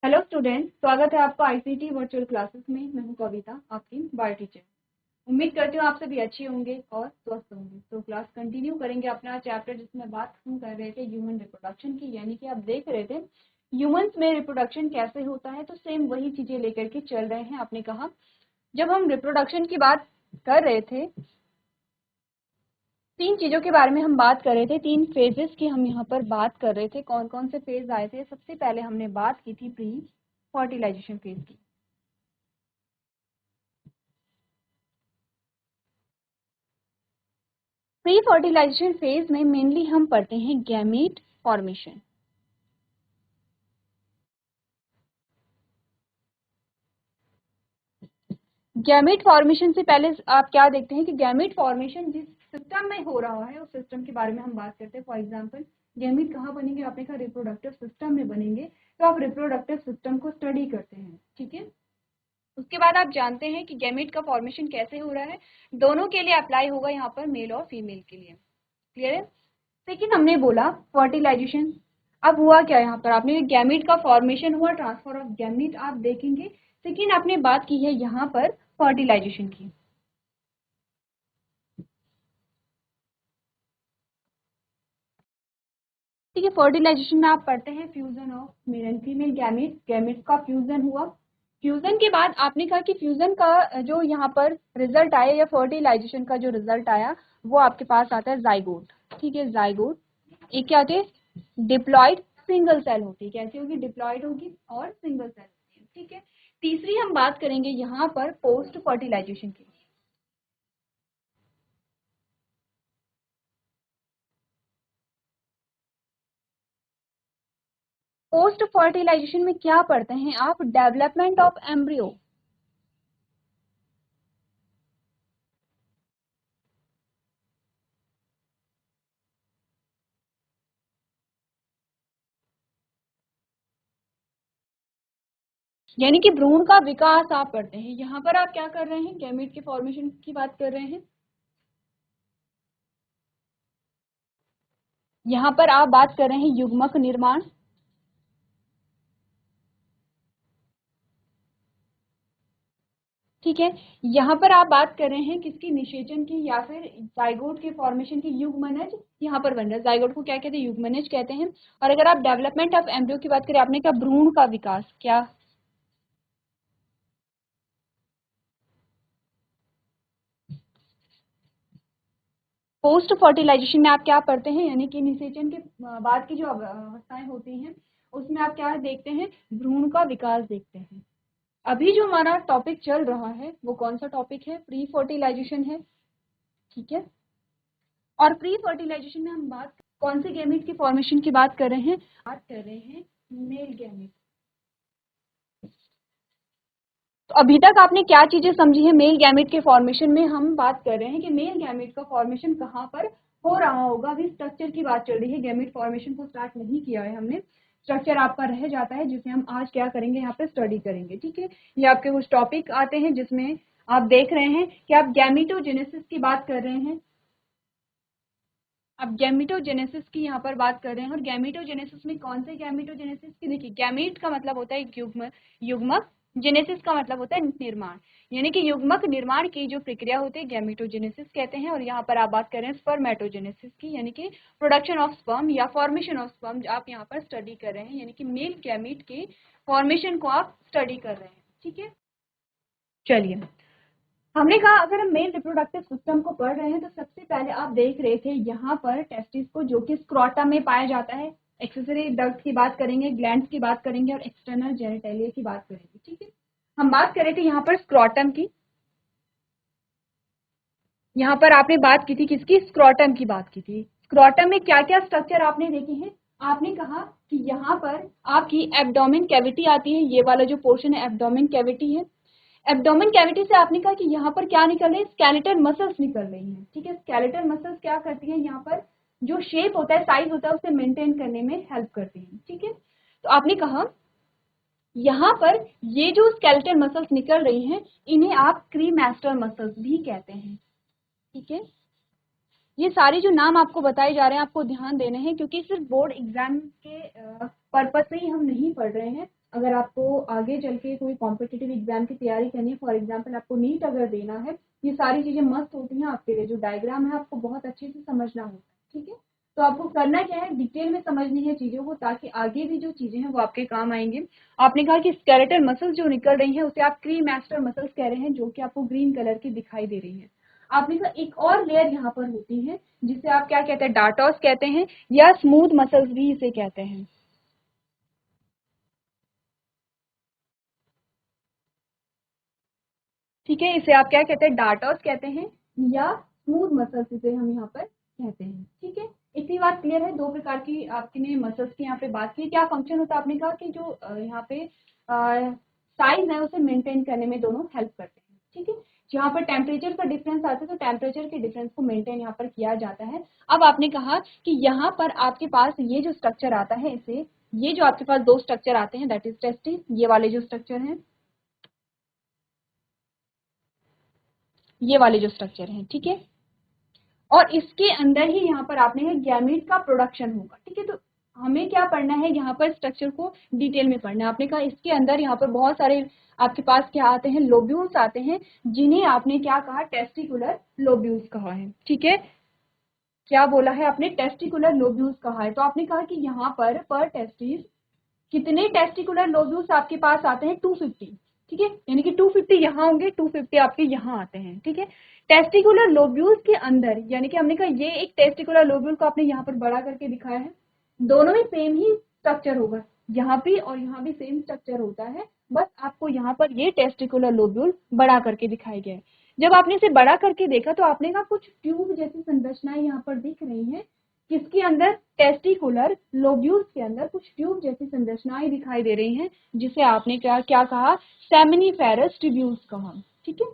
Hello student, स्वागत है आपका आईसीटी वर्चुअल क्लासेस में। मैं हूं कविता, आपकी बायो टीचर। उम्मीद करती हूँ आप सभी अच्छे होंगे और स्वस्थ होंगे। तो क्लास कंटिन्यू करेंगे अपना चैप्टर जिसमें बात हम कर रहे थे ह्यूमन रिप्रोडक्शन की, यानी कि आप देख रहे थे ह्यूमंस में रिप्रोडक्शन कैसे होता है। तो सेम वही चीजें लेकर के चल रहे हैं। आपने कहा जब हम रिप्रोडक्शन की बात कर रहे थे, तीन चीजों के बारे में हम बात कर रहे थे, तीन फेजेस की हम यहाँ पर बात कर रहे थे। कौन कौन से फेज आए थे? सबसे पहले हमने बात की थी प्री फर्टिलाइजेशन फेज की। प्री फर्टिलाइजेशन फेज में मेनली हम पढ़ते हैं गैमीट फॉर्मेशन। गैमीट फॉर्मेशन से पहले आप क्या देखते हैं कि गैमीट फॉर्मेशन जिस सिस्टम में हो रहा है उस सिस्टम के बारे में हम बात करते हैं। फॉर एग्जांपल गैमीट कहाँ बनेंगे? आपने कहा रिप्रोडक्टिव सिस्टम में बनेंगे, तो आप रिप्रोडक्टिव सिस्टम को स्टडी करते हैं, ठीक है। उसके बाद आप जानते हैं कि गैमीट का फॉर्मेशन कैसे हो रहा है। दोनों के लिए अप्लाई होगा यहाँ पर, मेल और फीमेल के लिए। क्लियर है? लेकिन हमने बोला फर्टिलाइजेशन। अब हुआ क्या यहाँ पर? आपने गैमीट का फॉर्मेशन हुआ, ट्रांसफर ऑफ गैमीट आप देखेंगे। लेकिन आपने बात की है यहाँ पर फर्टिलाइजेशन की। ठीक है, फर्टिलाइजेशन में आप पढ़ते हैं fusion of male and female gamete. Gamete का फ्यूजन हुआ। फ्यूजन के बाद आपने कहा कि फ्यूजन का जो यहाँ पर रिजल्ट आया या फर्टिलाइजेशन का जो रिजल्ट आया वो आपके पास आता है जाइगोट। ठीक है, जाइगोट एक क्या होती है? डिप्लॉयड सिंगल सेल होती है। कैसी होगी? डिप्लॉयड होगी और सिंगल सेल होती है। ठीक है, तीसरी हम बात करेंगे यहाँ पर पोस्ट फर्टिलाइजेशन की। पोस्ट फर्टिलाइजेशन में क्या पढ़ते हैं आप? Development of embryo. यानी कि भ्रूण का विकास आप पढ़ते हैं। यहाँ पर आप क्या कर रहे हैं? गैमीट के फॉर्मेशन की बात कर रहे हैं। यहाँ पर आप बात कर रहे हैं युग्मक निर्माण। ठीक है, यहाँ पर आप बात कर रहे हैं किसकी? निषेचन की या फिर जाइगोट के फॉर्मेशन की। युग्मनज यहाँ पर बन रहा है। जाइगोट को क्या कहते हैं? युग्मनज कहते हैं। और अगर आप डेवलपमेंट ऑफ एम्ब्रियो की बात करें, आपने कहा भ्रूण का विकास। क्या? पोस्ट फर्टिलाइजेशन में आप क्या पढ़ते हैं? यानी कि निषेचन के बाद की जो अवस्थाएं होती हैं उसमें आप क्या देखते हैं? भ्रूण का विकास देखते हैं। अभी जो हमारा टॉपिक चल रहा है वो कौन सा टॉपिक है? प्री फर्टिलाइजेशन है। ठीक है, और प्री फर्टिलाइजेशन में हम बात कौन से गैमेट की फॉर्मेशन की बात कर रहे हैं? बात कर रहे हैं मेल गैमेट। तो अभी तक आपने क्या चीजें समझी है? मेल गैमेट के फॉर्मेशन में हम बात कर रहे हैं कि मेल गैमेट का फॉर्मेशन कहाँ पर हो रहा होगा। अभी स्ट्रक्चर की बात चल रही है, गैमेट फॉर्मेशन को स्टार्ट नहीं किया है हमने। स्ट्रक्चर आपका रह जाता है जिसे हम आज क्या करेंगे? यहाँ पे स्टडी करेंगे। ठीक है, ये आपके कुछ टॉपिक आते हैं जिसमें आप देख रहे हैं कि आप गैमेटोजेनेसिस की बात कर रहे हैं। अब गैमेटोजेनेसिस की यहाँ पर बात कर रहे हैं। और गैमेटोजेनेसिस में कौन से गैमेटोजेनेसिस की? देखिए, गैमेट का मतलब होता है युग्मक। जेनेसिस का मतलब होता है निर्माण। यानी कि युग्मक निर्माण की जो प्रक्रिया होती है गैमेटोजेनेसिस कहते हैं। और यहाँ पर आप बात कर रहे हैं स्पर्मेटोजेनेसिस की, यानी कि प्रोडक्शन ऑफ स्पर्म या फॉर्मेशन ऑफ स्पर्म आप यहाँ पर स्टडी कर रहे हैं। यानी कि मेल गैमेट के फॉर्मेशन को आप स्टडी कर रहे हैं। ठीक है, चलिए, हमने कहा अगर हम मेल रिप्रोडक्टिव सिस्टम को पढ़ रहे हैं तो सबसे पहले आप देख रहे थे यहाँ पर टेस्टिस को, जो कि स्क्रोटा में पाया जाता है। एक्सेसरी डक्ट की बात करेंगे, ग्लैंड्स की बात करेंगे और एक्सटर्नल जेनिटलिया की बात करेंगे। ठीक है, हम बात कर रहे थे यहाँ पर स्क्रोटम की। यहाँ पर आपने बात की थी किसकी? स्क्रोटम की बात की थी। स्क्रोटम में क्या क्या स्ट्रक्चर आपने देखे हैं? आपने कहा कि यहाँ पर आपकी एब्डोमेन कैविटी आती है। ये वाला जो पोर्शन है एब्डोमेन कैविटी है। एब्डोमेन कैविटी से आपने कहा कि यहाँ पर क्या निकल रही है? स्केलेटल मसल्स निकल रही हैं। ठीक है, स्केलेटल मसल्स क्या करती हैं? यहाँ पर जो शेप होता है, साइज होता है, उसे मेंटेन करने में हेल्प करती हैं। ठीक है, तो आपने कहा यहाँ पर ये जो स्केलेटल मसल्स निकल रही हैं इन्हें आप क्रीमैस्टर मसल्स भी कहते हैं। ठीक है, ये सारे जो नाम आपको बताए जा रहे हैं आपको ध्यान देने हैं, क्योंकि सिर्फ बोर्ड एग्जाम के पर्पज से ही हम नहीं पढ़ रहे हैं। अगर आपको आगे चल के कोई कॉम्पिटिटिव एग्जाम की तैयारी करनी है, फॉर एग्जाम्पल आपको नीट अगर देना है, ये सारी चीजें मस्त होती हैं आपके लिए। जो डायग्राम है आपको बहुत अच्छे से समझना होता है, ठीक है। तो आपको करना क्या है, डिटेल में समझनी है चीजों को, ताकि आगे भी जो चीजें हैं वो आपके काम आएंगे। आपने कहा कि स्केलेटल मसल्स जो निकल रही हैं उसे आप क्रीमैस्टर मसल्स कह रहे हैं, जो कि आपको ग्रीन कलर की दिखाई दे रही है। आपने कहा एक और लेयर यहाँ पर होती है जिसे आप क्या कहते हैं, डार्टोस कहते हैं, या स्मूथ मसल्स भी इसे कहते हैं, ठीक है। इसे आप क्या कहते हैं, डार्टोस कहते हैं, या स्मूथ मसल्स इसे हम यहाँ पर कहते हैं, ठीक है। इतनी बात क्लियर है। दो प्रकार की आपने मसल्स की यहाँ पे बात की। क्या फंक्शन होता है, आपने कहा कि जो यहाँ पे साइज है उसे मेंटेन करने में दोनों हेल्प करते हैं, ठीक है। जहाँ पर टेम्परेचर का डिफरेंस आता है तो टेम्परेचर के डिफरेंस को मेंटेन यहाँ पर किया जाता है। अब आपने कहा कि यहाँ पर आपके पास ये जो स्ट्रक्चर आता है, इसे, ये जो आपके पास दो स्ट्रक्चर आते हैं, दैट इज टेस्टिस, ये वाले जो स्ट्रक्चर हैं, ये वाले जो स्ट्रक्चर हैं, ठीक है। और इसके अंदर ही यहाँ पर आपने गैमीट का प्रोडक्शन होगा, ठीक है। तो हमें क्या पढ़ना है, यहाँ पर स्ट्रक्चर को डिटेल में पढ़ना है। आपने कहा इसके अंदर यहाँ पर बहुत सारे आपके पास क्या आते हैं, लोब्यूल्स आते हैं, जिन्हें आपने क्या कहा, टेस्टिकुलर लोब्यूल्स कहा है, ठीक है। क्या बोला है आपने, टेस्टिकुलर लोब्यूल्स कहा है। तो आपने कहा कि यहाँ पर टेस्टिस कितने टेस्टिकुलर लोब्यूल्स आपके पास आते हैं, 250, ठीक है। यानी कि 250 यहाँ होंगे, 250 आपके यहाँ आते हैं, ठीक है। टेस्टिकुलर लोब्यूल्स के अंदर, यानी कि हमने कहा ये एक टेस्टिकुलर लोब्यूल को आपने यहाँ पर बड़ा करके दिखाया है, दोनों में सेम ही स्ट्रक्चर होगा, यहाँ भी और यहाँ भी सेम स्ट्रक्चर होता है, बस आपको यहाँ पर ये टेस्टिकुलर लोब्यूल बड़ा करके दिखाया गया है। जब आपने इसे बड़ा करके देखा तो आपने कहा कुछ ट्यूब जैसी संरचनाएं यहाँ पर दिख रही हैं, किसके अंदर, टेस्टिकुलर लोब्यूल्स के अंदर कुछ ट्यूब जैसी संरचनाएं दिखाई दे रही हैं, जिसे आपने क्या क्या कहा, सेमिनिफेरस ट्यूब्यूल्स कहा, ठीक है।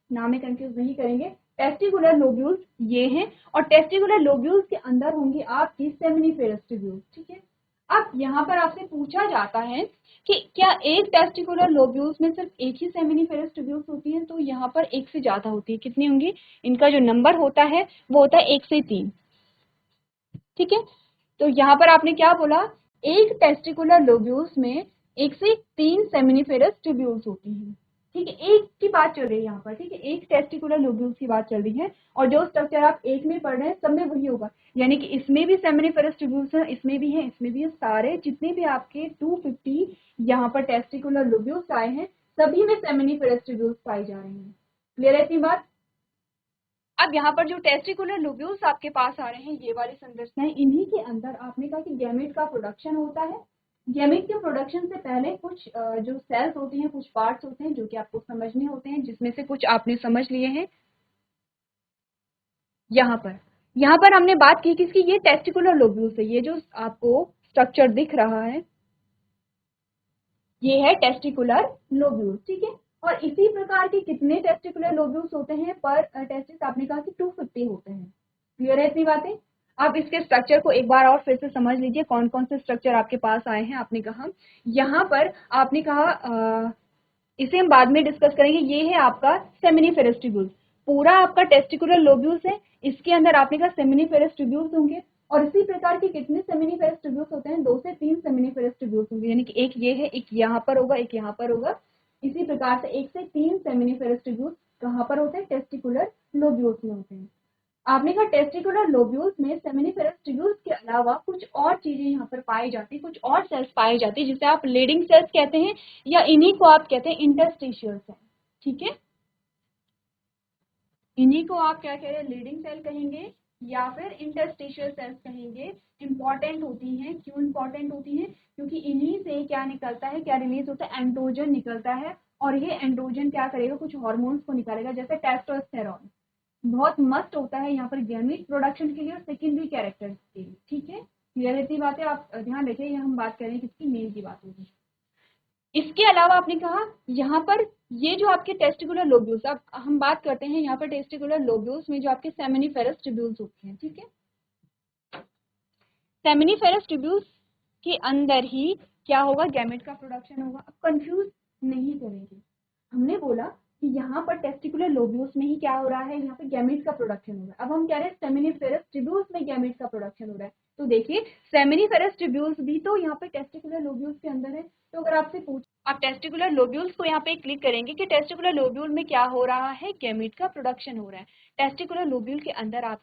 नाम में कंफ्यूज नहीं करेंगे। टेस्टिकुलर लोब्यूल्स ये हैं, और टेस्टिकुलर लोब्यूल्स के अंदर होंगे आपकी सेमिनिफेरस ट्यूब्यूल्स, ठीक है। अब यहाँ पर आपसे पूछा जाता है कि क्या एक टेस्टिकुलर लोब्यूल्स में सिर्फ एक ही सेमिनिफेरस ट्यूब्यूल्स होती हैं, तो यहाँ पर एक से ज्यादा होती है। कितनी होंगी, इनका जो नंबर होता है वो होता है 1 से 3, ठीक है। तो यहाँ पर आपने क्या बोला, एक टेस्टिकुलर लोब्यूल्स में 1 से 3 सेमिनिफेरस ट्यूब्यूल्स होती हैं, ठीक है। एक की बात चल रही है यहाँ पर, ठीक है, एक टेस्टिकुलर लोब्यूल्स की बात चल रही है, और जो स्ट्रक्चर आप एक में पढ़ रहे हैं सब में वही होगा। यानी कि इसमें भी सेमिनिफेरस ट्यूब्यूल्स हैं, इसमें भी है, इसमें भी है, सारे जितने भी आपके 250 यहाँ पर टेस्टिकुलर लोब्यूल्स आए हैं, सभी में सेमिनिफेरस ट्यूब्यूल्स पाई जा रही हैं। क्लियर है इतनी बात। अब यहाँ पर जो टेस्टिकुलर लोब्यूल्स आपके पास आ रहे हैं, ये वाली संरचनाएं, इन्हीं के अंदर आपने कहा कि गैमेट का प्रोडक्शन होता है। गैमेट के प्रोडक्शन से पहले कुछ जो सेल्स होते हैं, कुछ पार्ट्स होते हैं जो कि आपको समझने होते हैं, जिसमें से कुछ आपने समझ लिए हैं। यहाँ पर हमने बात की किसकी, ये टेस्टिकुलर लोब्यूल से। ये जो आपको स्ट्रक्चर दिख रहा है ये है टेस्टिकुलर लोब्यूल, ठीक है। और इसी प्रकार के कितने टेस्टिकुलर लोब्यूल्स होते हैं पर टेस्टिस, आपने कहा कि 250 होते हैं। क्लियर है इतनी बातें। अब इसके स्ट्रक्चर को एक बार और फिर से समझ लीजिए, कौन कौन से स्ट्रक्चर आपके पास आए हैं। आपने कहा यहाँ पर, आपने कहा इसे हम बाद में डिस्कस करेंगे, ये है आपका सेमिनिफेरस ट्यूब्यूल्स। पूरा आपका टेस्टिकुलर लोब्यूल्स है, इसके अंदर आपने कहा सेमिनिफेरस ट्यूब्यूल्स होंगे, और इसी प्रकार के कितने सेमिनिफेरस ट्यूब्यूल्स होते हैं, 2 से 3 सेमिनिफेरस ट्यूब्यूल्स होंगे। यानी कि एक ये है, एक यहाँ पर होगा, एक यहाँ पर होगा। इसी प्रकार से 1 से 3 सेमिनिफेरस ट्यूब्यूल्स कहाँ पर होते हैं, टेस्टिकुलर लोब्यूल्स में होते हैं। आपने कहा टेस्टिकुलर लोब्यूल्स में सेमिनिफेरस ट्यूब्यूल्स के अलावा कुछ और चीजें यहाँ पर पाई जाती है, कुछ और सेल्स पाए जाती है, जिसे आप लीडिंग सेल्स कहते हैं, या इन्हीं को आप कहते हैं इंटरस्टिशियल सेल, ठीक है। इन्हीं को आप क्या कह रहे हैं, लीडिंग सेल कहेंगे या फिर इंटरस्टिशियल सेल्स कहेंगे। इंपॉर्टेंट होती हैं, क्यों इंपॉर्टेंट होती हैं, क्योंकि इन्हीं से क्या निकलता है, क्या रिलीज होता है, एंड्रोजन निकलता है, और ये एंड्रोजन क्या करेगा, कुछ हार्मोन्स को निकालेगा, जैसे टेस्टोस्टेरॉन। बहुत मस्त होता है यहाँ पर गैमीट प्रोडक्शन के लिए और सेकेंडरी कैरेक्टर्स के लिए, ठीक है। क्लियर रहती बातें, आप ध्यान रखिए। यहाँ हम बात करें किसकी, मेल की बात होगी। इसके अलावा आपने कहा यहाँ पर ये जो आपके टेस्टिकुलर लोब्यूल्स, अब हम बात करते हैं यहाँ पर टेस्टिकुलर लोब्यूल्स में जो आपके सेमिनिफेरस ट्यूब्यूल्स होते हैं, ठीक है। सेमिनिफेरस ट्यूब्यूल्स के अंदर ही क्या होगा, गैमेट का प्रोडक्शन होगा। अब कंफ्यूज नहीं करेंगे, हमने बोला कि यहाँ पर टेस्टिकुलर लोब्यूल्स में ही क्या हो रहा है, यहाँ पे गैमेट का प्रोडक्शन हो रहा है। अब हम कह रहे हैं सेमिनिफेरस ट्यूब्यूल्स में गैमेट का प्रोडक्शन हो रहा है, तो देखिए सेमिनिफेरस ट्यूब्यूल्स भी तो यहाँ पे टेस्टिकुलर लोब्यूल्स के अंदर है। तो अगर आपसे पूछ, आप टेस्टिकुलर लोब्यूल्स को यहाँ पे क्लिक करेंगे कि टेस्टिकुलर लोब्यूल में क्या हो रहा है, गैमीट का प्रोडक्शन हो रहा है। टेस्टिकुलर लोब्यूल के अंदर आप,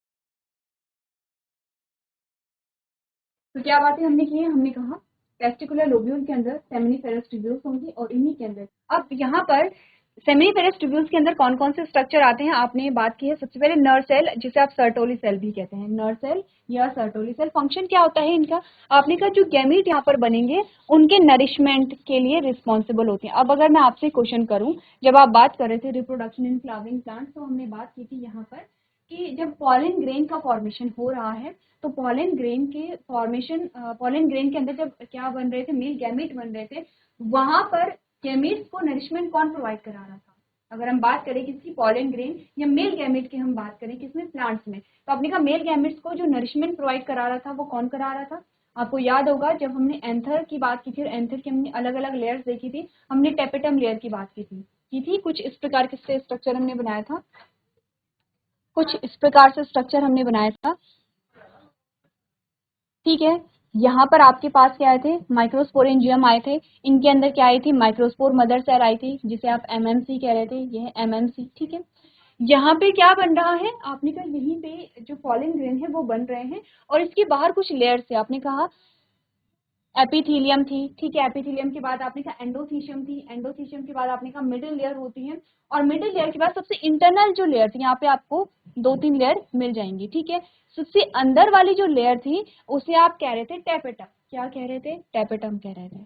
तो क्या बातें हमने की है, हमने कहा टेस्टिकुलर लोब्यूल के अंदर सेमिनिफेरस ट्यूब्यूल्स होंगी और इन्हीं के अंदर, अब यहाँ पर सेमिनिफेरस ट्यूब्यूल्स के अंदर कौन कौन से स्ट्रक्चर आते हैं आपने बात की है। सबसे पहले नर्व सेल, जिसे आप सर्टोली सेल भी कहते हैं, नर्व सेल या सर्टोली सेल। फंक्शन क्या होता है इनका, आपने कहा जो गैमीट यहाँ पर बनेंगे उनके नरिशमेंट के लिए रिस्पॉन्सिबल होती हैं। अब अगर मैं आपसे क्वेश्चन करूं, जब आप बात कर रहे थे रिप्रोडक्शन इन फ्लावरिंग प्लांट, तो हमने बात की थी यहाँ पर कि जब पॉलन ग्रेन का फॉर्मेशन हो रहा है, तो पॉलन ग्रेन के फॉर्मेशन, पॉलन ग्रेन के अंदर जब क्या बन रहे थे, मेल गैमीट बन रहे थे, वहां पर गैमीट्स को नरिशमेंट कौन प्रोवाइड करा रहा था। अगर हम बात करें किसकी, पॉलन ग्रेन या मेल गैमीट की हम बात करें किसमें, प्लांट्स में, तो आपने कहा मेल गैमीट्स को जो नरिशमेंट प्रोवाइड करा रहा था वो कौन करा रहा था। आपको याद होगा जब हमने एंथर की बात की थी, एंथर की हमने अलग अलग लेयर्स देखी थी, हमने टेपेटम लेयर की बात की थी कुछ इस प्रकार के स्ट्रक्चर हमने बनाया था, कुछ इस प्रकार से स्ट्रक्चर हमने बनाया था। ठीक है, यहाँ पर आपके पास क्या आए थे, माइक्रोस्पोरेंजियम आए थे, इनके अंदर क्या आई थी, माइक्रोस्पोर मदर सेल आई थी, जिसे आप एमएमसी कह रहे थे, ये है एमएमसी। ठीक है, यहाँ पे क्या बन रहा है, आपने कहा यहीं पे जो पॉलन ग्रेन है वो बन रहे हैं और इसके बाहर कुछ लेयर्स है। आपने कहा एपिथीलियम थी, ठीक है, एपिथीलियम के बाद आपने कहा एंडोथीशियम थी, एंडोथीशियम के बाद आपने कहा मिडिल लेयर होती है, और मिडिल लेयर के बाद सबसे इंटरनल जो लेयर थी, यहाँ पे आपको 2-3 लेयर मिल जाएंगी। ठीक है, सबसे अंदर वाली जो लेयर थी उसे आप कह रहे थे टेपेटम, क्या कह रहे थे, टेपेटम कह रहे थे।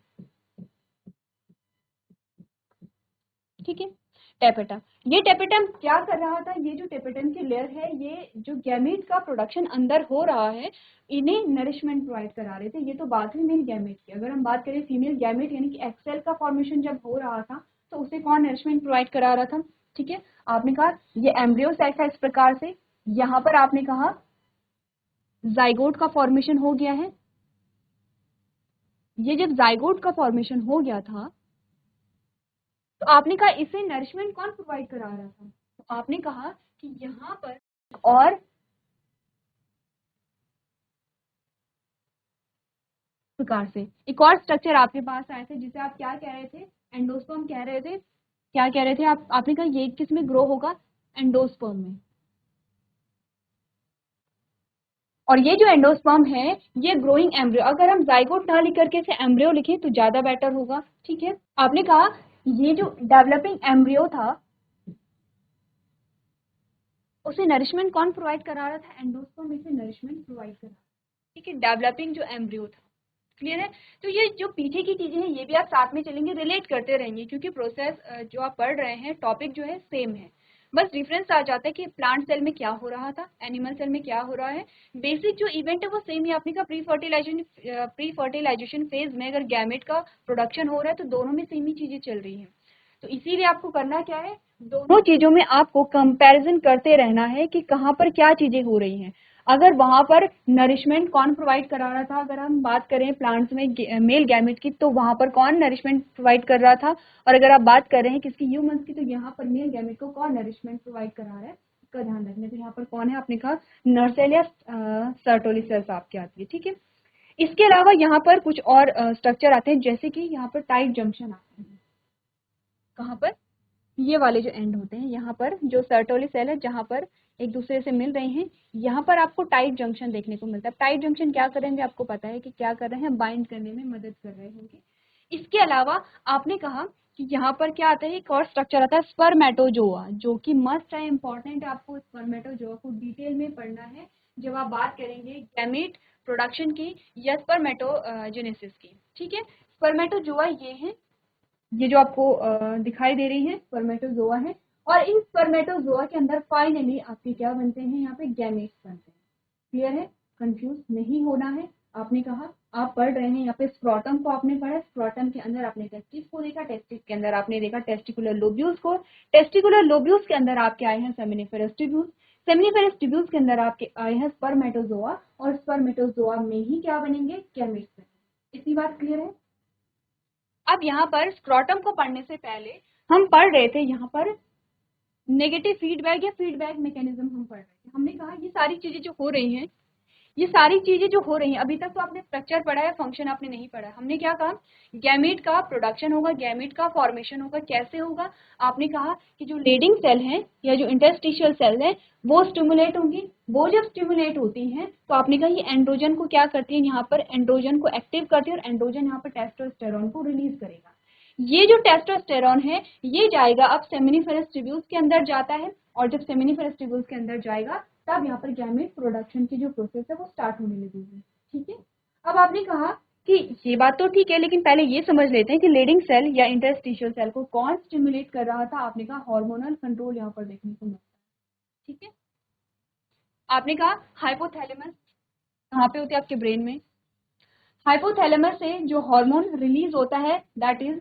ठीक है, टेपेटम, ये टेपेटम क्या कर रहा था, ये जो टेपेटम की लेयर है, ये जो गैमीट का प्रोडक्शन अंदर हो रहा है इन्हें नरिशमेंट प्रोवाइड करा रहे थे। ये तो बात हुई मेल गैमीट की। अगर हम बात करें फीमेल गैमीट यानी कि एक्सेल का फॉर्मेशन जब हो रहा था तो उसे कौन नरिशमेंट प्रोवाइड करा रहा था। ठीक है, आपने कहा ये एम्ब्रियो सेल था इस प्रकार से, यहाँ पर आपने कहा जाइगोट का फॉर्मेशन हो गया है। ये जब जाइगोट का फॉर्मेशन हो गया था तो आपने कहा इसे नरिशमेंट कौन प्रोवाइड करा रहा था, तो आपने कहा कि यहाँ पर और प्रकार से एक और स्ट्रक्चर आपके पास आए थे जिसे आप क्या कह रहे थे, एंडोस्पर्म कह रहे थे। क्या कह रहे थे आप, आपने कहा ये किस में ग्रो होगा, एंडोस्पर्म में। और ये जो एंडोस्पर्म है ये ग्रोइंग एम्ब्रियो, अगर हम जाइगोट ना लिख करके इसे एम्ब्रियो लिखें तो ज्यादा बेटर होगा। ठीक है, आपने कहा ये जो डेवलपिंग एम्ब्रियो था उसे नरिशमेंट कौन प्रोवाइड करा रहा था, एंडोस्पर्म इसे नरिशमेंट प्रोवाइड करा। ठीक है, डेवलपिंग जो एम्ब्रियो था। क्लियर है, तो ये जो पीछे की चीजें हैं ये भी आप साथ में चलेंगे, रिलेट करते रहेंगे, क्योंकि प्रोसेस जो आप पढ़ रहे हैं टॉपिक जो है सेम है, बस डिफरेंस आ जाता है कि प्लांट सेल में क्या हो रहा था, एनिमल सेल में क्या हो रहा है। बेसिक जो इवेंट है वो सेम ही। आपने कहा प्री फर्टिलाइजेशन फेज में अगर गैमेट का प्रोडक्शन हो रहा है तो दोनों में सेम ही चीजें चल रही हैं। तो इसीलिए आपको करना क्या है, दोनों चीजों में आपको कंपैरिजन करते रहना है कि कहाँ पर क्या चीजें हो रही हैं। अगर वहां पर नरिशमेंट कौन प्रोवाइड करा रहा था, अगर हम बात करें प्लांट्स में मेल गैमेट की तो वहां पर कौन नरिशमेंट प्रोवाइड कर रहा था, और अगर आप बात कर रहे हैं किसकी, ह्यूमंस की, तो यहाँ पर मेल गैमेट को कौन नरिशमेंट प्रोवाइड करा रहा है, इसका ध्यान रखने। तो यहाँ पर कौन है, आपने कहा नर्सेल या सर्टोली सेल्स आपकी आती है। ठीक है, इसके अलावा यहाँ पर कुछ और स्ट्रक्चर आते हैं, जैसे कि यहाँ पर टाइट जंक्शन आते हैं। कहाँ पर, ये वाले जो एंड होते हैं यहाँ पर जो सर्टोली सेल है जहाँ पर एक दूसरे से मिल रहे हैं, यहाँ पर आपको टाइट जंक्शन देखने को मिलता है। टाइट जंक्शन क्या करेंगे, आपको पता है कि क्या कर रहे हैं, बाइंड करने में मदद कर रहे होंगे। इसके अलावा आपने कहा कि यहाँ पर क्या आता है, एक और स्ट्रक्चर आता है स्पर्मेटोजोआ, जो कि मस्ट है, इंपॉर्टेंट है, आपको स्पर्मेटोजोआ को डिटेल में पढ़ना है जब आप बात करेंगे गैमेट प्रोडक्शन की या स्पर्मेटोजेनेसिस की। ठीक है, स्पर्मेटोजोआ ये है, ये जो आपको दिखाई दे रही है स्पर्मेटोजोआ है, और इन स्पर्मेटोजोआ के अंदर फाइनली आपके क्या बनते हैं, यहाँ पे गैमेट्स बनते हैं। क्लियर है, कंफ्यूज नहीं होना है। आपने कहा आप पढ़ रहे हैं यहाँ पे स्क्रोटम को आपने पढ़ा, स्क्रोटम के अंदर आपने टेस्टिस को देखा, टेस्टिस के अंदर आपने देखा टेस्टिकुलर लोब्यूल्स को, टेस्टिकुलर लोब्यूल्स के अंदर आपके आए हैं सेमिनिफेरस ट्यूब्यूल्स, सेमिनिफेरस ट्यूब्यूल्स के अंदर आपके आए हैं स्पर्मेटोजोआ, और स्पर्मेटोजोआ में ही क्या बनेंगे, गैमेट्स बनेंगे। इतनी बात क्लियर है। अब यहाँ पर स्क्रोटम को पढ़ने से पहले हम पढ़ रहे थे यहाँ पर नेगेटिव फीडबैक या फीडबैक मैकेनिज्म हम पढ़ रहे थे। हमने कहा ये सारी चीजें जो हो रही हैं ये सारी चीजें जो हो रही हैं, अभी तक तो आपने स्ट्रक्चर पढ़ा है, फंक्शन आपने नहीं पढ़ा है। हमने क्या कहा, गैमीट का प्रोडक्शन होगा, गैमीट का फॉर्मेशन होगा। कैसे होगा, आपने कहा कि जो लीडिंग सेल है या जो इंटरस्टिशियल सेल है वो स्टिमुलेट होंगी। वो जब स्टिमुलेट होती हैं तो आपने कहा ये एंड्रोजन को क्या करती है, यहाँ पर एंड्रोजन को एक्टिव करती है और एंड्रोजन यहाँ पर टेस्टोस्टेरोन को रिलीज करेगा। ये जो टेस्टोस्टेरोन है ये जाएगा अब सेमिनिफेरस ट्यूब्यूल्स के अंदर जाता है, और जब सेमिनिफेरस ट्यूब्यूल्स के अंदर जाएगा तब यहाँ पर गैमेट प्रोडक्शन की जो प्रोसेस है वो स्टार्ट होने लगेगी। ठीक है, अब आपने कहा कि ये बात तो ठीक है, लेकिन पहले ये समझ लेते हैं कि लीडिंग सेल या इंटरस्टिशियल सेल को कौन स्टिमुलेट कर रहा था। आपने कहा हार्मोनल कंट्रोल यहाँ पर देखने को मिलता है। ठीक है, आपने कहा हाइपोथैलेमस कहाँ पे होते हैं, आपके ब्रेन में। हाइपोथैलेमस से जो हार्मोन रिलीज होता है दैट इज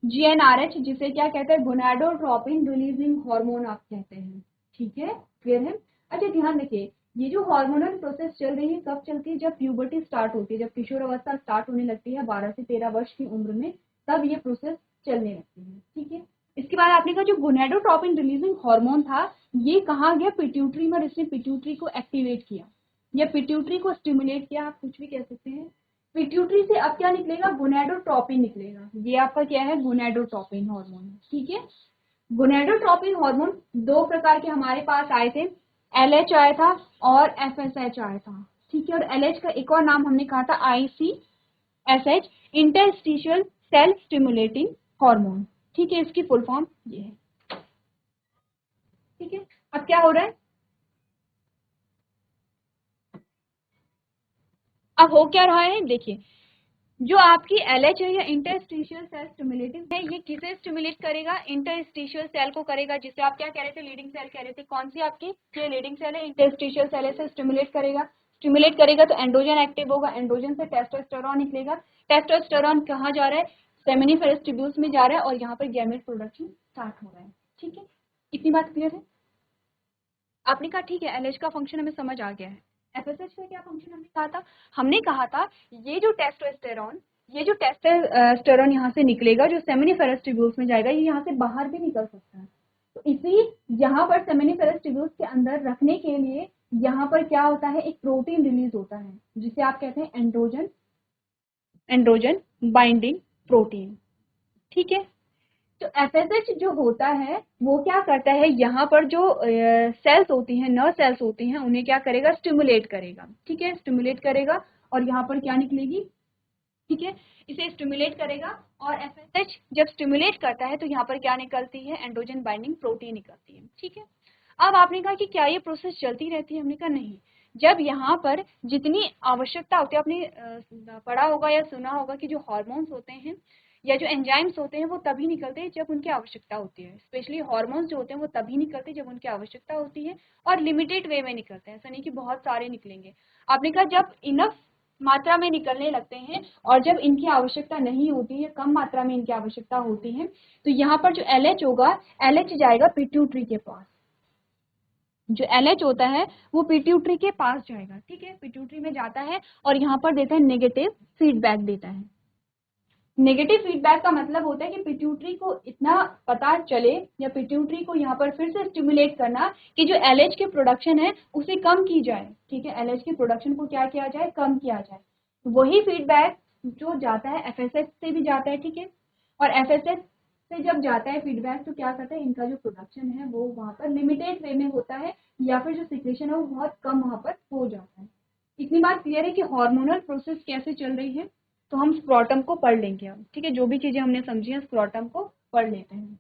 GnRH, जिसे क्या कहते हैं, गोनाडोट्रोपिन रिलीजिंग हार्मोन आप कहते हैं। ठीक है, क्लियर है। अच्छा ध्यान रखिए, ये जो हार्मोनल प्रोसेस चल रही है कब चलती है, जब प्यूबर्टी स्टार्ट होती है, जब किशोर अवस्था स्टार्ट होने लगती है 12 से 13 वर्ष की उम्र में, तब ये प्रोसेस चलने लगती है। ठीक है, इसके बाद आपने कहा जो गोनाडोट्रोपिन रिलीजिंग हार्मोन था ये कहाँ गया, पिट्यूटरी में, और इसने पिट्यूटरी को एक्टिवेट किया या पिट्यूटरी को स्टिमुलेट किया, आप कुछ भी कह सकते हैं। पिट्यूटरी से अब क्या निकलेगा, गोनाडोट्रोपिन निकलेगा। ये आपका क्या है, गोनाडोट्रोपिन हार्मोन। ठीक है, गोनाडोट्रोपिन हार्मोन दो प्रकार के हमारे पास आए थे, LH आया था और FSH आया था। ठीक है, और LH का एक और नाम हमने कहा था ICSH, interstitial cell stimulating hormone. ठीक है, इसकी फुल फॉर्म ये है। ठीक है, अब क्या हो रहा है, अब हो क्या रहा है, देखिए जो आपकी LH है या इंटरस्टिशियल सेल स्टिमुलेटिंग है, ये किसे स्टिमुलेट करेगा, इंटरस्टिशियल सेल को करेगा, जिसे आप क्या कह रहे थे, लीडिंग सेल कह रहे थे। कौन सी आपकी, ये लीडिंग सेल है, इंटरस्टिशियल सेल से स्टिमुलेट करेगा। स्टिमुलेट करेगा तो एंड्रोजन एक्टिव होगा, एंड्रोजन से टेस्टोस्टेरोन निकलेगा। टेस्टोस्टेरोन कहाँ जा रहा है, सेमिनिफेरस ट्यूब्यूल्स में जा रहा है और यहाँ पर गैमेट प्रोडक्शन स्टार्ट हो रहा है। ठीक है, इतनी बात क्लियर है। आपने कहा ठीक है, LH का फंक्शन हमें समझ आ गया है। FSH का क्या फंक्शन हमने कहा था, हमने कहा था ये जो टेस्टोस्टेरोन यहाँ से निकलेगा, जो सेमिनिफेरस ट्यूब्यूल्स में जाएगा, ये यहाँ से बाहर भी निकल सकता है। तो इसी यहाँ पर सेमिनिफेरस ट्यूब्यूल्स के अंदर रखने के लिए यहाँ पर क्या होता है, एक प्रोटीन रिलीज होता है जिसे आप कहते हैं एंड्रोजन बाइंडिंग प्रोटीन। ठीक है, तो FSH जो होता है वो क्या करता है, यहाँ पर जो सेल्स होती हैं, नर्व सेल्स होती हैं, उन्हें क्या करेगा, स्टिमुलेट करेगा। ठीक है, स्टिमुलेट करेगा और यहाँ पर क्या निकलेगी, ठीक है, इसे स्टिमुलेट करेगा। और FSH जब स्टिमुलेट करता है तो यहाँ पर क्या निकलती है, एंड्रोजन बाइंडिंग प्रोटीन निकलती है। ठीक है, अब आपने कहा कि क्या ये प्रोसेस चलती रहती है, हमने कहा नहीं। जब यहाँ पर जितनी आवश्यकता होती है, आपने पढ़ा होगा या सुना होगा कि जो हार्मोन्स होते हैं या जो एंजाइम्स होते हैं वो तभी निकलते हैं जब उनकी आवश्यकता होती है। स्पेशली हार्मोन्स जो होते हैं वो तभी निकलते हैं जब उनकी आवश्यकता होती है और लिमिटेड वे में निकलते हैं, ऐसा नहीं कि बहुत सारे निकलेंगे। आपने कहा जब इनफ मात्रा में निकलने लगते हैं और जब इनकी आवश्यकता नहीं होती है, कम मात्रा में इनकी आवश्यकता होती है, तो यहाँ पर जो LH होगा, LH जाएगा पिट्यूटरी के पास। जो LH होता है वो पिट्यूटरी के पास जाएगा। ठीक है, पिट्यूटरी में जाता है और यहाँ पर देता है नेगेटिव फीडबैक देता है। नेगेटिव फीडबैक का मतलब होता है कि पिट्यूटरी को इतना पता चले या पिट्यूटरी को यहाँ पर फिर से स्टिमुलेट करना कि जो LH के प्रोडक्शन है उसे कम की जाए। ठीक है, LH के प्रोडक्शन को क्या किया जाए, कम किया जाए। वही फीडबैक जो जाता है FSH से भी जाता है। ठीक है, और FSH से जब जाता है फीडबैक तो क्या करता है, इनका जो प्रोडक्शन है वो वहाँ पर लिमिटेड वे में होता है या फिर जो सिक्रेशन है वो बहुत कम वहाँ पर हो जाता है। इतनी बात क्लियर है कि हार्मोनल प्रोसेस कैसे चल रही है। तो हम स्क्रोटम को पढ़ लेंगे अब। ठीक है, जो भी चीजें हमने समझी हैं स्क्रोटम को पढ़ लेते हैं।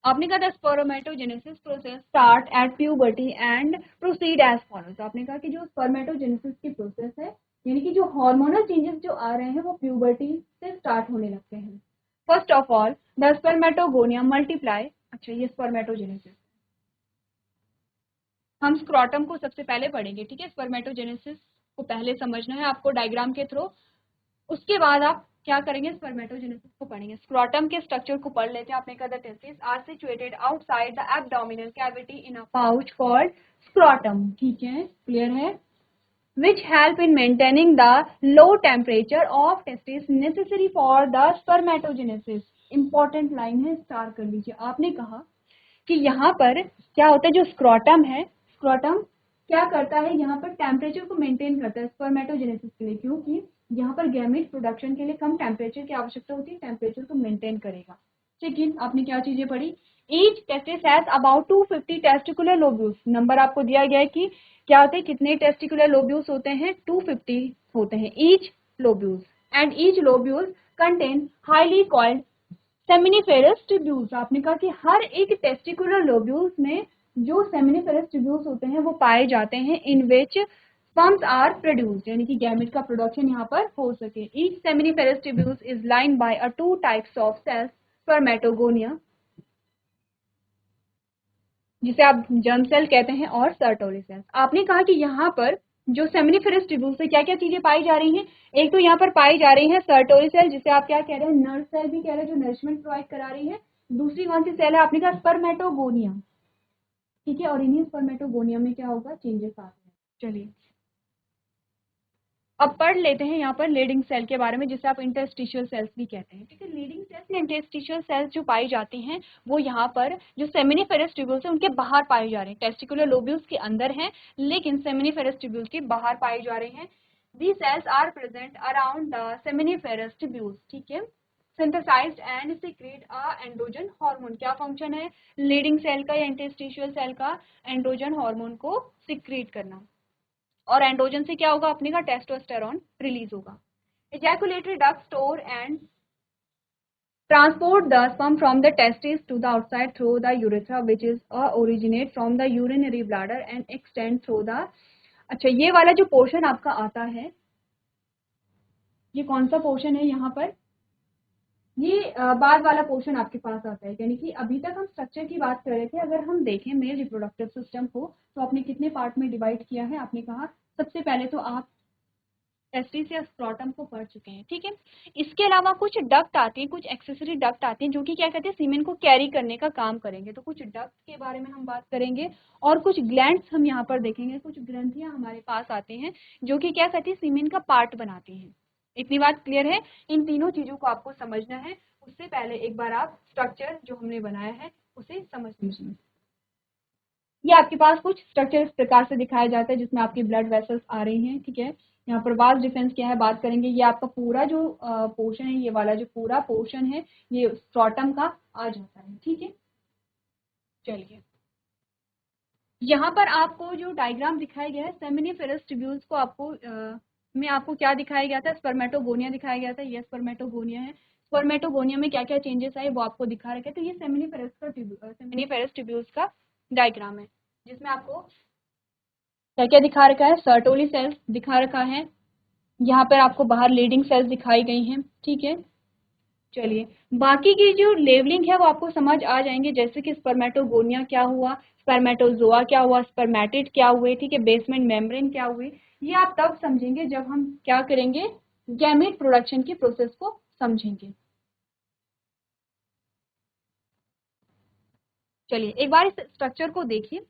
आपने कहा था spermatogenesis process start at puberty and proceed as follows. आपने कहा कि जो स्पर्मेटोजेनेसिस की प्रोसेस है यानी कि जो हार्मोनल चेंजेस जो आ रहे हैं वो प्यूबर्टी से स्टार्ट होने लगते हैं। First of all the spermatogonium multiply. अच्छा, ये स्पर्मेटोजेनेसिस हम स्क्रोटम को सबसे पहले पढ़ेंगे। ठीक है, स्पर्मेटोजेनेसिस को पहले समझना है आपको डायग्राम के थ्रू, उसके बाद आप क्या करेंगे, स्पर्मेटोजेनेसिस को पढ़ेंगे। स्क्रोटम के स्ट्रक्चर को पढ़ लेते हैं। आपने कहा the testes are situated outside the abdominal cavity in a pouch called scrotum. ठीक है, क्लियर है, which help in maintaining the low temperature of testis necessary for the spermatogenesis। Important line है, स्टार कर लीजिए। आपने कहा कि यहाँ पर क्या होता है, जो स्क्रोटम है, स्क्रोटम क्या करता है, यहाँ पर टेम्परेचर को मेंटेन करता है स्पर्मेटोजेनेसिस के लिए, क्योंकि यहाँ पर गैमेट प्रोडक्शन के लिए कम टेम्परेचर की आवश्यकता होती है, टेम्परेचर को मेंटेन करेगा। लेकिन आपने क्या चीजें पढ़ी, each testis has about 250 testicular lobules. Number आपको दिया गया है कि क्या होते हैं, कितने टेस्टिकुलर लोब्यूल्स होते हैं, 250 होते हैं each lobules, and each lobule contain highly coiled seminiferous tubules. आपने कहा कि हर एक टेस्टिकुलर लोब्यूल्स में जो सेमिनिफेरस ट्यूब्यूल्स होते हैं वो पाए जाते हैं, in which sperms are produced, यानी कि गैमेट का प्रोडक्शन यहाँ पर हो सके। Each seminiferous tubules is lined by a 2 types of cells, spermatogonia जिसे आप जर्म सेल कहते हैं, और सर्टोरी सेल्स। आपने कहा कि यहाँ पर जो सेमिनिफेरस ट्यूब्यूल से क्या क्या चीजें पाई जा रही हैं, एक तो यहाँ पर पाई जा रही है सर्टोरी सेल, जिसे आप क्या कह रहे हैं, नर्व सेल भी कह रहे हैं, जो नरिशमेंट प्रोवाइड करा रही है। दूसरी कौन सी सेल है, आपने कहा स्पर्मेटोगोनिया, ठीक है, और इन्हीं स्पर्मेटोगोनिया में क्या होगा, चेंजेस आते हैं। चलिए अब पढ़ लेते हैं यहाँ पर लीडिंग सेल के बारे में, जिसे आप इंटरस्टिशियल सेल्स भी कहते हैं, ठीक है। लीडिंग सेल्स या इंटरस्टिशियल सेल्स जो पाई जाती हैं वो यहाँ पर जो सेमिनिफेरस ट्यूब्यूल्स है उनके बाहर पाए जा रहे हैं, टेस्टिकुलर लोब्यूल्स के अंदर हैं लेकिन सेमिनिफेरस ट्यूब्यूल्स के बाहर पाए जा रहे हैं। These cells are present around the seminiferous tubules, ठीक है। Synthesized and secrete a androgen hormone। क्या फंक्शन है लीडिंग सेल का या इंटरस्टिशियल सेल का, एंड्रोजन हार्मोन को सिक्रीट करना, और एंड्रोजन से क्या होगा, अपने का टेस्टोस्टेरोन रिलीज होगा। Ejaculatory duct store and transport the sperm from the testes to the outside through the urethra, which is originate from the urinary bladder and extend through the, अच्छा ये वाला जो पोर्शन आपका आता है, ये कौन सा पोर्शन है यहाँ पर, ये बाद वाला पोर्शन आपके पास आता है। यानी कि अभी तक हम स्ट्रक्चर की बात कर रहे थे, अगर हम देखें मेल रिप्रोडक्टिव सिस्टम को तो आपने कितने पार्ट में डिवाइड किया है, आपने कहा सबसे पहले तो आप टेस्टिस या स्क्रॉटम को पढ़ चुके हैं, ठीक है। इसके अलावा कुछ डक्ट आते हैं, कुछ एक्सेसरी डक्ट आते हैं जो कि क्या कहते हैं, सीमेन को कैरी करने का काम करेंगे। तो कुछ डक्ट के बारे में हम बात करेंगे, और कुछ ग्लैंड्स हम यहाँ पर देखेंगे, कुछ ग्रंथियां हमारे पास आते हैं जो कि क्या कहते हैं, सीमेन का पार्ट बनाती हैं। इतनी बात क्लियर है, इन तीनों चीजों को आपको समझना है। उससे पहले एक बार आप स्ट्रक्चर जो हमने बनाया है उसे समझ लीजिए। ये आपके पास कुछ स्ट्रक्चर इस प्रकार से दिखाया जाता है जिसमें आपकी ब्लड वेसल्स आ रही हैं, ठीक है। यहाँ पर वास डिफरेंस क्या है बात करेंगे, ये आपका पूरा जो पोर्शन है, ये वाला जो पूरा पोर्शन है ये स्ट्रॉटम का आ जाता है, ठीक है। चलिए यहाँ पर आपको जो डायग्राम दिखाया गया है सेमिनिफेरस ट्यूब्यूल्स को आपको में आपको क्या दिखाया गया था, स्पर्मेटोगोनिया दिखाया गया था, ये स्पर्मेटोगोनिया है। स्पर्मेटोगोनिया में क्या क्या चेंजेस आए वो आपको दिखा रखे, तो ये सेमिनिफेरस ट्यूब्यूल्स का डायग्राम है जिसमें आपको क्या क्या दिखा रखा है, सर्टोली सेल्स दिखा रखा है, यहाँ पर आपको बाहर लीडिंग सेल्स दिखाई गई हैं, ठीक है। चलिए बाकी की जो लेवलिंग है वो आपको समझ आ जाएंगे, जैसे कि स्पर्मेटोगोनिया क्या हुआ, स्पर्मेटोजोआ क्या हुआ, स्पर्मेटिड क्या हुए, ठीक है, बेसमेंट मेम्ब्रेन क्या हुए, ये आप तब समझेंगे जब हम क्या करेंगे, गैमेट प्रोडक्शन की प्रोसेस को समझेंगे। चलिए एक बार इस स्ट्रक्चर को देखिए,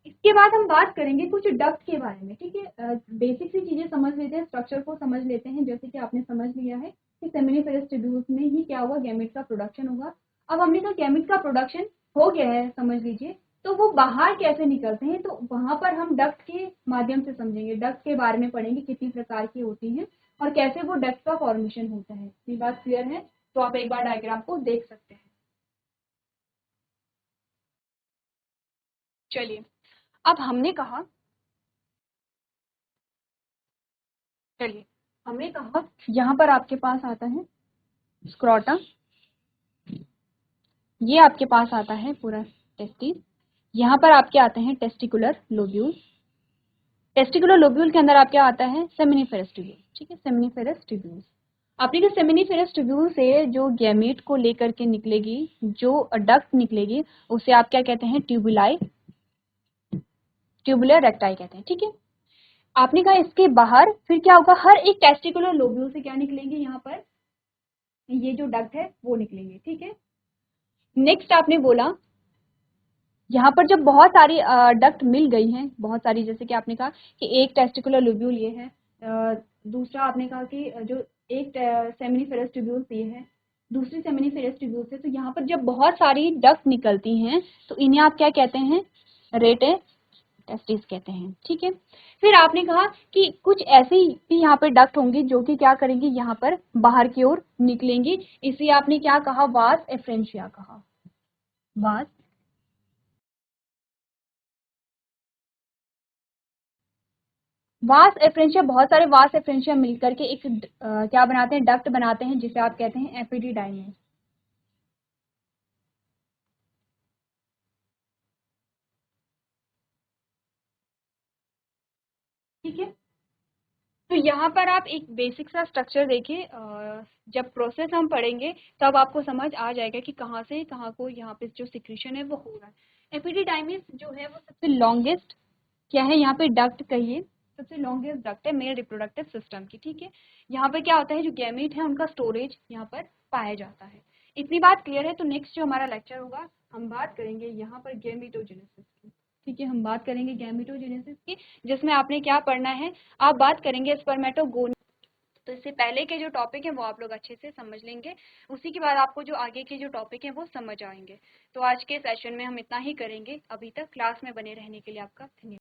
इसके बाद हम बात करेंगे कुछ डक्ट के बारे में, ठीक है। बेसिक सी चीजें समझ लेते हैं, स्ट्रक्चर को समझ लेते हैं। जैसे कि आपने समझ लिया है कि सेमिनिफेरस ट्यूब्यूल्स में ही क्या होगा, गैमेट का प्रोडक्शन होगा। अब हमने कहा गैमेट का प्रोडक्शन हो गया है, समझ लीजिए, तो वो बाहर कैसे निकलते हैं, तो वहां पर हम डक्ट के माध्यम से समझेंगे, डक्ट के बारे में पढ़ेंगे कितनी प्रकार की होती हैं और कैसे वो डक्ट का फॉर्मेशन होता है। ये बात क्लियर है, तो आप एक बार डायग्राम को देख सकते हैं। चलिए अब हमने कहा, चलिए हमने कहा यहाँ पर आपके पास आता है स्क्रोटम, ये आपके पास आता है पूरा टेस्टिस, यहाँ पर आपके आते हैं टेस्टिकुलर लोब्यूल, टेस्टिकुलर लोब्यूल के अंदर आपके आता है सेमिनिफेरस ट्यूब्यूल, ठीक है, सेमिनिफेरस ट्यूब्यूल। आपने जो सेमिनिफेरस ट्यूब्यूल से जो गैमेट को लेकर के निकलेगी, जो डक्ट निकलेगी, उसे आप क्या कहते हैं, ट्यूबुलाई, ट्यूबुलर रेक्टाई कहते हैं, ठीक है। आपने कहा इसके बाहर फिर क्या होगा, हर एक टेस्टिकुलर लोब्यूल से क्या निकलेंगे, यहाँ पर ये जो डक्ट है वो निकलेंगे, ठीक है। नेक्स्ट आपने बोला यहाँ पर जब बहुत सारी डक्ट मिल गई हैं, बहुत सारी, जैसे कि आपने कहा कि एक टेस्टिकुलर लोब्यूल ये है, दूसरा आपने कहा कि जो एक सेमिनिफेरस ट्यूब्यूल ये है, दूसरी सेमिनिफेरस ट्यूब्यूल से, तो यहाँ पर जब बहुत सारी डक्ट निकलती हैं तो इन्हें आप क्या कहते हैं, रेटे टेस्टिस कहते हैं, ठीक है। फिर आपने कहा कि कुछ ऐसे भी यहाँ पर डक्ट होंगे जो कि क्या करेंगे, यहाँ पर बाहर की ओर निकलेंगी, इसे आपने क्या कहा, वास एफ्रेंशिया कहा, वास एफ्रेंशिया, बहुत सारे वास एफ्रेंशिया मिलकर के एक क्या बनाते हैं, डक्ट बनाते हैं, जिसे आप कहते हैं एपिडिडाइमिस, ठीक है। तो यहाँ पर आप एक बेसिक सा स्ट्रक्चर देखिए, जब प्रोसेस हम पढ़ेंगे तब आपको समझ आ जाएगा कि कहाँ से कहाँ को यहाँ पे जो सिक्रीशन है वो हो रहा है। एपिडिडाइमिस जो है वो सबसे लॉन्गेस्ट क्या है, यहाँ पे डक्ट कहिए, सबसे लॉन्गेस्ट डक्ट है मेल रिप्रोडक्टिव सिस्टम की, ठीक है। यहाँ पे क्या होता है, जो गैमीट है उनका स्टोरेज यहाँ पर पाया जाता है। इतनी बात क्लियर है। तो नेक्स्ट जो हमारा लेक्चर होगा, हम बात करेंगे यहाँ पर गैमीटोजेनेसिस की, ठीक है। हम बात करेंगे गैमीटोजेनेसिस की, जिसमें आपने क्या पढ़ना है, आप बात करेंगे स्पर्मेटोगोनी। तो इससे पहले के जो टॉपिक है वो आप लोग अच्छे से समझ लेंगे, उसी के बाद आपको जो आगे के जो टॉपिक है वो समझ आएंगे। तो आज के सेशन में हम इतना ही करेंगे। अभी तक क्लास में बने रहने के लिए आपका धन्यवाद।